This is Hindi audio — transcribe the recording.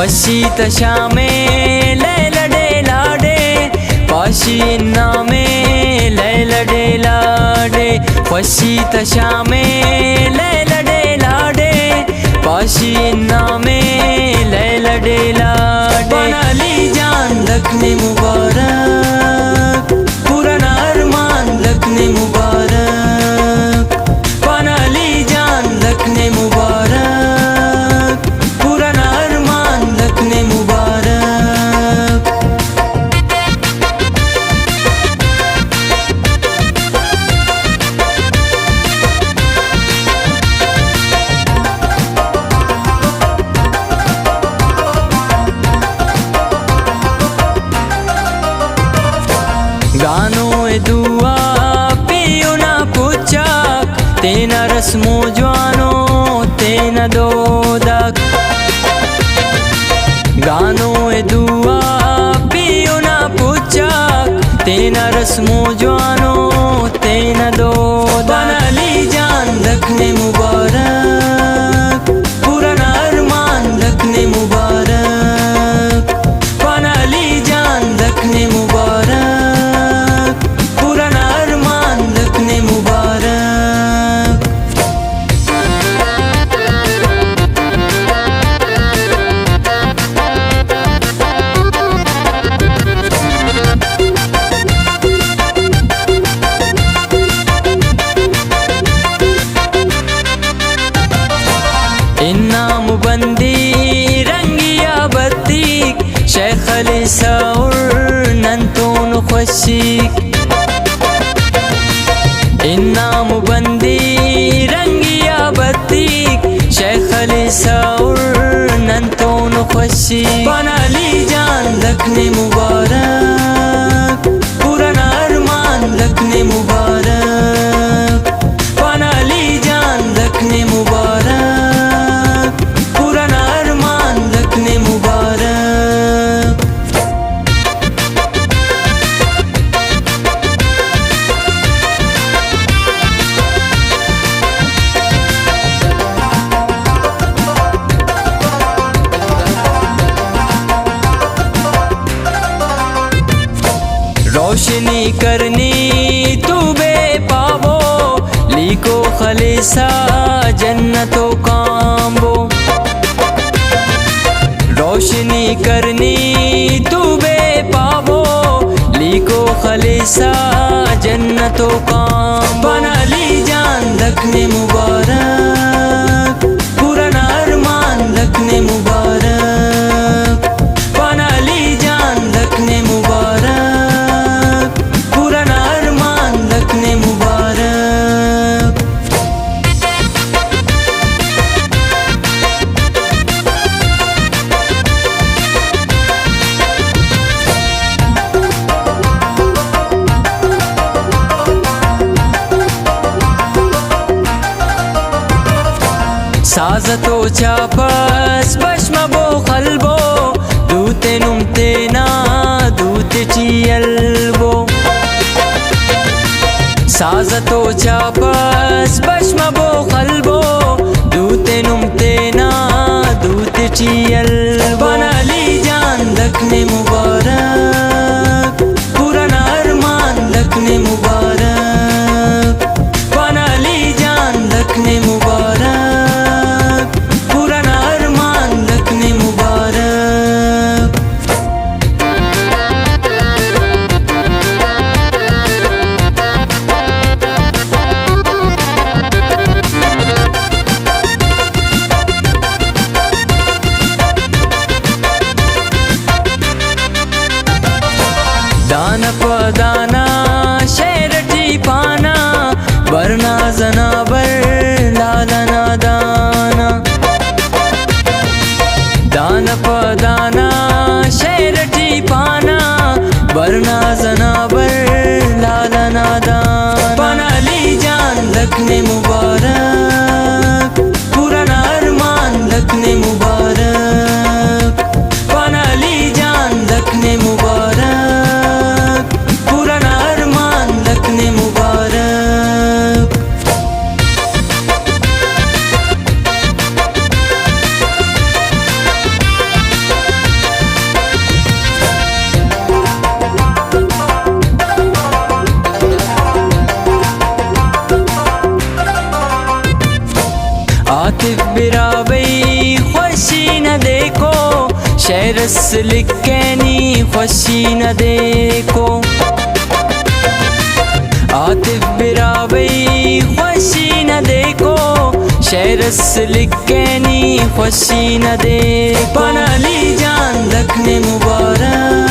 वसीत शामे लैलडे लाडे पाशी नामे लैलडे लाडे वसीत शामे लैलडे लाडे पाशी नामे लैलडे लाडे बनाली जान लखने मुबारक पुराना अरमान लखने मुबारक बनाली जान लखने मुबारक पुराना अरमान लखने मुबारक। गानो ए दुआ पियो ना पुचाक तेना रस्मो जवानो तेना दोदक गानो ए दुआ पियो ना पुचाक तेना रस्मो जवानो तेना दोदक बनाली जान लखने मुबारक पुराना अरमान लखने मुबारक बनाली जान लखने मुबारक पुराना अरमान लखने मुबारक। इनाम बंदी रंगिया बत्तीक शेख अली सौर नंतोन खुशिक इनाम बंदी रंगिया बत्तीक शेख अली सौर नंतोन खुशिक बनाली जान लखने मुबारक पुराना अरमान लखने मुबारक बनाली जान लखने मुबारक पुराना अरमान लखने मुबारक। रोशनी करनी तू बे पावो लीको खलीसा जन्नतो काम्बो रोशनी करनी तू बे पावो लीको खलीसा जन्नतो काम्बो बनाली जान लखने मुबारक पुराना अरमान लखने मुबारक बनाली जान लखने मुबारक पुराना अरमान लखने मुबारक। साजतो चापस बश्मबो खलबो दूते नुमतेना दूते चियल्बो साजतो चापस बश्मबो खलबो दूते नुमतेना दूते चियल्बो बनाली जान लखने मुबारक पुराना अरमान लखने मुबारक बनाली जान लखने मुबारक पुराना अरमान लखने मुबारक। दाना पदाना शेरटी पाना वरना जनाबर लालना दाना दाना पदाना शेरटी पाना वरना जनाबर लालना दाना बनाली जान लखने मुबारक पुराना अरमान लखने मुबारक बनाली जान लखने मुबारक पुराना अरमान लखने मुबारक। शेरस लिखनी खुशी न देखो आतिफ बिरावई खुशी न देखो शेरस लिखनी खुशी न देखो पनाली जान दखने मुबारक